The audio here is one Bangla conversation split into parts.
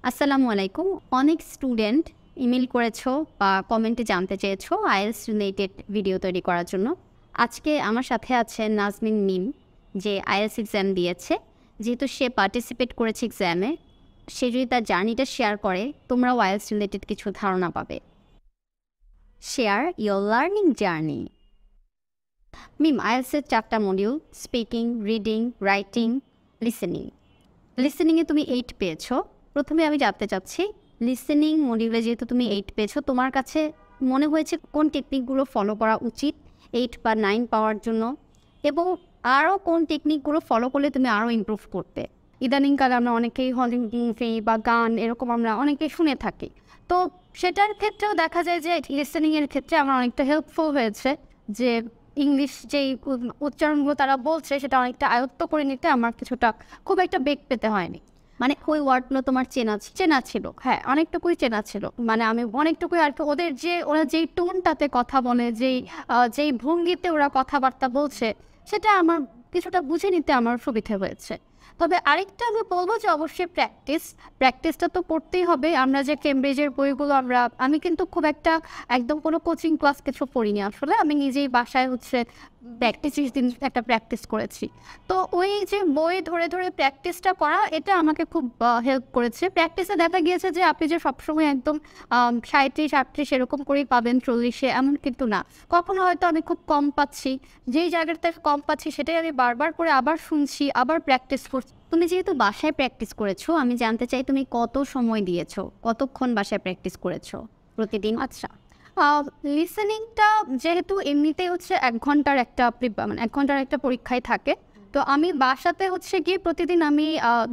আসসালামু আলাইকুম। অনেক স্টুডেন্ট ইমেইল করেছো বা কমেন্টে জানতে চেয়েছো আইএলটিএস রিলেটেড ভিডিও তৈরি করার জন্য। আজকে আমার সাথে আছে নাজমিন মিম, যে আইএলটিএস এক্সাম দিয়েছে। যেহেতু সে পার্টিসিপেট করেছে এক্সামে, সে যদি তার জার্নিটা শেয়ার করে, তোমরাও আইএলটিএস রিলেটেড কিছু ধারণা পাবে। Share your learning journey. Mim, আইএলটিএসের 4টা module: speaking, reading, writing, listening. লিসেনিংয়ে তুমি 8 পেয়েছো। প্রথমে আমি জানতে চাচ্ছি, লিসেনিং মডিউলে যেহেতু তুমি 8 পেয়েছো, তোমার কাছে মনে হয়েছে কোন টেকনিকগুলো ফলো করা উচিত 8 বা 9 পাওয়ার জন্য, এবং আরও কোন টেকনিকগুলো ফলো করলে তুমি আরও ইমপ্রুভ করতে? ইদানিংকালে আমরা অনেকেই হলিউড মুভি বা গান এরকম আমরা অনেকেই শুনে থাকি। তো সেটার ক্ষেত্রেও দেখা যায় যে লিসেনিংয়ের ক্ষেত্রে আমার অনেকটা হেল্পফুল হয়েছে, যে ইংলিশ যেই উচ্চারণগুলো তারা বলছে সেটা অনেকটা আয়ত্ত করে নিতে আমার কিছুটা খুব একটা বেগ পেতে হয়নি। মানে ওই ওয়ার্ডগুলো তোমার চেনা ছিল। হ্যাঁ, অনেকটুকুই চেনা ছিল। মানে আমি অনেকটুকুই আর কি, ওরা যেই টোনটাতে কথা বলে, যেই ভঙ্গিতে ওরা কথাবার্তা বলছে, সেটা আমার কিছুটা বুঝে নিতে আমার সুবিধা হয়েছে। তবে আরেকটা আমি বলবো যে অবশ্যই প্র্যাকটিসটা তো করতেই হবে। আমরা যে কেমব্রিজের বইগুলো আমি কিন্তু খুব একটা একদম কোনো কোচিং ক্লাস কিছু পড়িনি। আসলে আমি নিজেই বাসায় দিন একটা প্র্যাকটিস করেছি। তো ওই যে বই ধরে ধরে প্র্যাকটিসটা করা, এটা আমাকে খুব হেল্প করেছে। প্র্যাকটিসে দেখা গিয়েছে যে আপনি যে সবসময় একদম 37-38 এরকম করেই পাবেন, 40-এ, এমন কিন্তু না। কখনো হয়তো আমি খুব কম পাচ্ছি, যেই জায়গাটাতে কম পাচ্ছি সেটাই আমি বারবার করে আবার শুনছি, আবার প্র্যাকটিস করছি। তুমি যেহেতু বাসায় প্র্যাকটিস করেছো, আমি জানতে চাই তুমি কত সময় দিয়েছো, কতক্ষণ বাসায় প্র্যাকটিস করেছো প্রতিদিন? আচ্ছা, লিসেনিংটা যেহেতু এমনিতেই 1 ঘন্টার একটা মানে 1 ঘন্টার একটা পরীক্ষায় থাকে, তো আমি বাসাতে গিয়ে প্রতিদিন আমি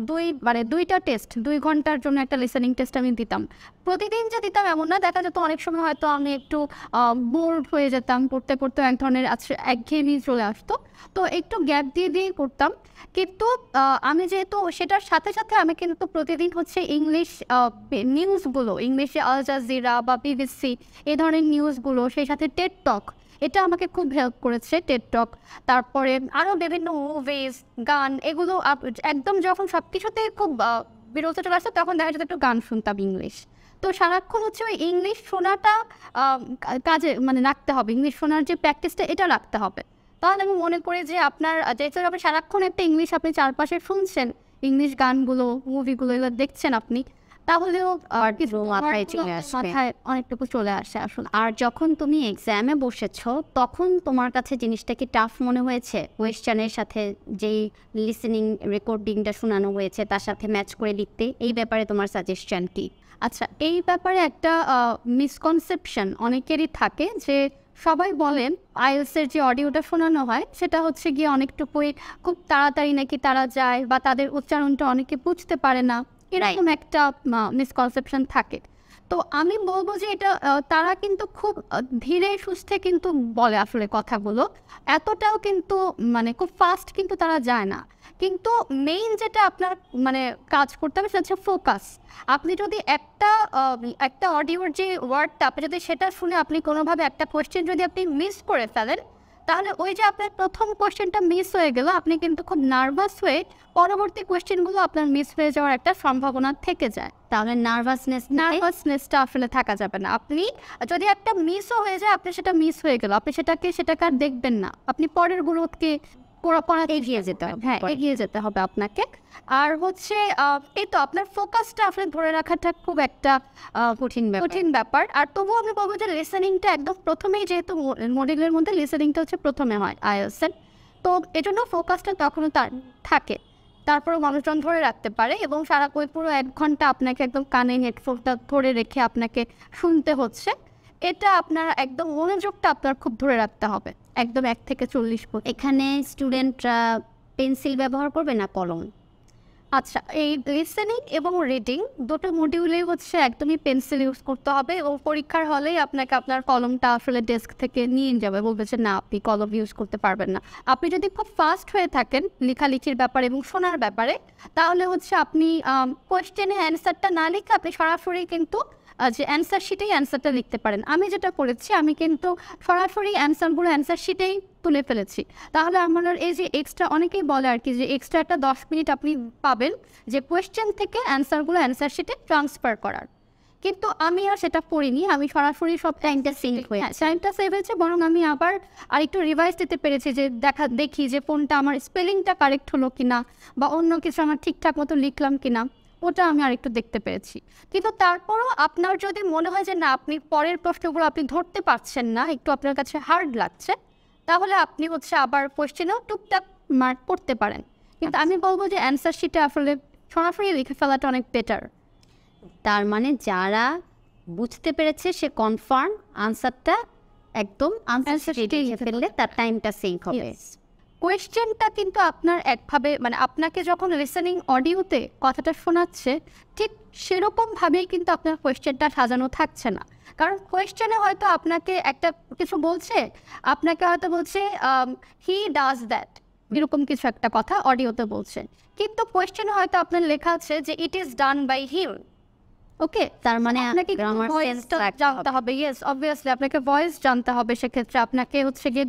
2টা টেস্ট, 2 ঘন্টার জন্য একটা লিসেনিং টেস্ট আমি দিতাম। প্রতিদিন যে দিতাম এমন না, দেখা যেত অনেক সময় হয়তো আমি একটু বোর্ড হয়ে যেতাম, পড়তে পড়তে এক ধরনের একঘেয়েমি চলে আসতো, তো একটু গ্যাপ দিয়ে করতাম। কিন্তু আমি যেহেতু সেটার সাথে সাথে আমি কিন্তু প্রতিদিন ইংলিশ নিউজগুলো, ইংলিশে আল জাজিরা বা বিবিসি এই ধরনের নিউজগুলো, সেই সাথে টেড টক, এটা আমাকে খুব হেল্প করেছে। টেড টক, তারপরে আরও বিভিন্ন মুভিজ, গান, এগুলো একদম যখন সব কিছুতে খুব বিরত চলে আসতো, তখন দেখা যেত একটু গান শুনতাম ইংলিশ। তো সারাক্ষণ ওই ইংলিশ শোনাটা কাজে মানে রাখতে হবে, ইংলিশ শোনার যে প্র্যাকটিসটা এটা রাখতে হবে। তাহলে আমি মনে করি যে আপনার যেহেতু আপনি সারাক্ষণ একটা ইংলিশ আপনি চারপাশে শুনছেন, ইংলিশ গানগুলো, মুভিগুলো এগুলো দেখছেন আপনি, তাহলেও মাথায় অনেকটুকু চলে আসে আসলে। আর যখন তুমি এক্সামে বসেছো, তখন তোমার কাছে জিনিসটা কি টাফ মনে হয়েছে? কোয়েশ্চেনের সাথে যেই লিসেনিং রেকর্ডিংটা শোনানো হয়েছে তার সাথে ম্যাচ করে লিখতে, এই ব্যাপারে তোমার সাজেশন কি? আচ্ছা, এই ব্যাপারে একটা মিসকনসেপশন অনেকেরই থাকে, যে সবাই বলেন আইএলটিএসের যে অডিওটা শোনানো হয় সেটা গিয়ে অনেকটুকুই খুব তাড়াতাড়ি নাকি তারা যায়, বা তাদের উচ্চারণটা অনেকে বুঝতে পারে না, এরকম একটা মিসকনসেপশন থাকে। তো আমি বলবো যে এটা তারা কিন্তু খুব ধীরে সুস্থে কিন্তু বলে আসলে কথাগুলো, এতটাও কিন্তু মানে খুব ফাস্ট কিন্তু তারা যায় না। কিন্তু মেইন যেটা আপনার মানে কাজ করতে হবে সেটা হচ্ছে ফোকাস। আপনি যদি একটা অডিওর যে ওয়ার্ডটা, আপনি যদি সেটা শুনে আপনি কোনোভাবে একটা কোয়েশ্চেন যদি আপনি মিস করে ফেলেন, তাহলে ওই যে আপনার প্রথম কোয়েশ্চেনটা মিস হয়ে গেল, আপনি কিন্তু খুব নার্ভাস হয়ে পরবর্তী কোয়েশ্চেনগুলো আপনার মিস হয়ে যাওয়ার একটা সম্ভাবনা থেকে যায়। তাহলে নার্ভাসনেসটা আসলে থাকা যাবে না। আপনি যদি একটা মিসও হয়ে যায়, আপনি সেটা মিস হয়ে গেল, আপনি সেটাকে আর দেখবেন না, আপনি পরের গুলোকে এগিয়ে যেতে হবে। হ্যাঁ, এগিয়ে যেতে হবে আপনাকে। আর এই তো আপনার ফোকাসটা আপনি ধরে রাখাটা খুব একটা কঠিন ব্যাপার। আর তবুও আমি বলবো যে লিসেনিংটা একদম প্রথমেই, যেহেতু মডিউলের মধ্যে লিসেনিংটা প্রথমে হয় আইএলটিএস, তো এজন্য ফোকাসটা তখনও তার থাকে। তারপরে মানুষজন ধরে রাখতে পারে, এবং সারা পুরো 1 ঘন্টা আপনাকে একদম কানে হেডফোনটা ধরে রেখে আপনাকে শুনতে হচ্ছে। এটা আপনার একদম মনোযোগটা আপনার খুব ধরে রাখতে হবে, একদম 1 থেকে 40 পর্যন্ত। এখানে স্টুডেন্টরা পেন্সিল ব্যবহার করবে না কলম? আচ্ছা, এই লিসেনিং এবং রিডিং দুটো মডিউলেই একদমই পেন্সিল ইউজ করতে হবে, এবং পরীক্ষার হলেই আপনাকে আপনার কলমটা আসলে ডেস্ক থেকে নিয়ে যাবে, বলবে যে না, আপনি কলম ইউজ করতে পারবেন না। আপনি যদি খুব ফাস্ট হয়ে থাকেন লেখালেখির ব্যাপারে এবং শোনার ব্যাপারে, তাহলে আপনি কোয়েশ্চেনের অ্যান্সারটা না লিখে আপনি সরাসরি কিন্তু যে অ্যান্সার শিটেই অ্যান্সারটা লিখতে পারেন। আমি যেটা করেছি, আমি কিন্তু সরাসরি অ্যান্সারগুলো অ্যান্সার শিটেই তুলে ফেলেছি। তাহলে আমার এই যে এক্সট্রা, অনেকেই বলে আর কি যে এক্সট্রা একটা 10 মিনিট আপনি পাবেন যে কোয়েশ্চেন থেকে অ্যান্সারগুলো অ্যান্সার শিটে ট্রান্সফার করার, কিন্তু আমি আর সেটা করিনি। আমি সরাসরি সব টাইমটা সেভ হয়েছে, বরং আমি আবার আরেকটু রিভাইজ দিতে পেরেছি যে দেখি যে কোনটা আমার স্পেলিংটা কারেক্ট হলো কিনা বা অন্য কিছু আমার ঠিকঠাক মতো লিখলাম কিনা, ওটা আমি আরেকটু দেখতে পেরেছি। কিন্তু তারপরও আপনার যদি মনে হয় যে না, আপনি পরের প্রশ্নগুলো আপনি ধরতে পারছেন না, একটু আপনার কাছে হার্ড লাগছে, তাহলে আপনি আবার কোয়েশ্চেনেও টুকটাক মার্ক করতে পারেন। কিন্তু আমি বলবো যে অ্যান্সার শিটে আসলে সরাসরি লিখে ফেলাটা অনেক বেটার। তার মানে যারা বুঝতে পেরেছে সে কনফার্ম আনসারটা একদম আনসার লিখে ফেললে তার টাইমটা সেভ হবে। কোয়েশ্চেনটা কিন্তু আপনার একভাবে, মানে আপনাকে যখন লিসেনিং অডিওতে কথাটা শোনাচ্ছে ঠিক সেরকমভাবেই কিন্তু আপনার কোয়েশ্চেনটা সাজানো থাকছে না। কারণ কোয়েশ্চেনে হয়তো আপনাকে একটা কিছু বলছে, আপনাকে হয়তো বলছে হি ডাজ দ্যাট, এরকম কিছু একটা কথা অডিওতে বলছে, কিন্তু কোয়েশ্চেনে হয়তো আপনার লেখা আছে যে it is done by him. ওকে, তার মানে আপনাকে গ্রামার ভয়েসটা জানতে হবে। ইয়েস, অবভিয়াসলি আপনাকে ভয়েস জানতে হবে। সেক্ষেত্রে আপনাকে গিয়ে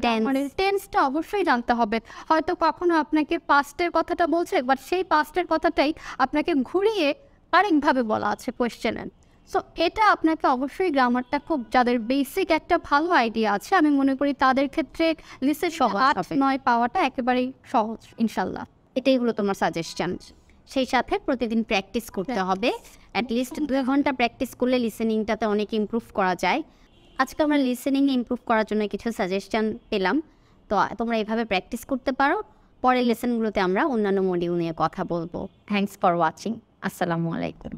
টেন্সটা অবশ্যই জানতে হবে। হয়তো কখনো আপনাকে পাস্টের কথাটা বলছে, বাট সেই পাস্টের কথাটাই আপনাকে ঘুরিয়ে আরেকভাবে বলা আছে কোয়েশ্চেনের। সো এটা আপনাকে অবশ্যই গ্রামারটা খুব, যাদের বেসিক একটা ভালো আইডিয়া আছে, আমি মনে করি তাদের ক্ষেত্রে লিসে 8-9 পাওয়াটা একেবারেই সহজ ইনশাল্লাহ। এটাই হলো তোমার সাজেশন। সেই সাথে প্রতিদিন প্র্যাকটিস করতে হবে। অ্যাটলিস্ট 2 ঘন্টা প্র্যাকটিস করলে লিসেনিংটাতে অনেক ইমপ্রুভ করা যায়। আজকে আমরা লিসেনিং ইমপ্রুভ করার জন্য কিছু সাজেশন পেলাম, তো তোমরা এভাবে প্র্যাকটিস করতে পারো। পরের লেসনগুলোতে আমরা অন্যান্য মডিউল নিয়ে কথা বলবো। Thanks for watching. আসসালামু আলাইকুম।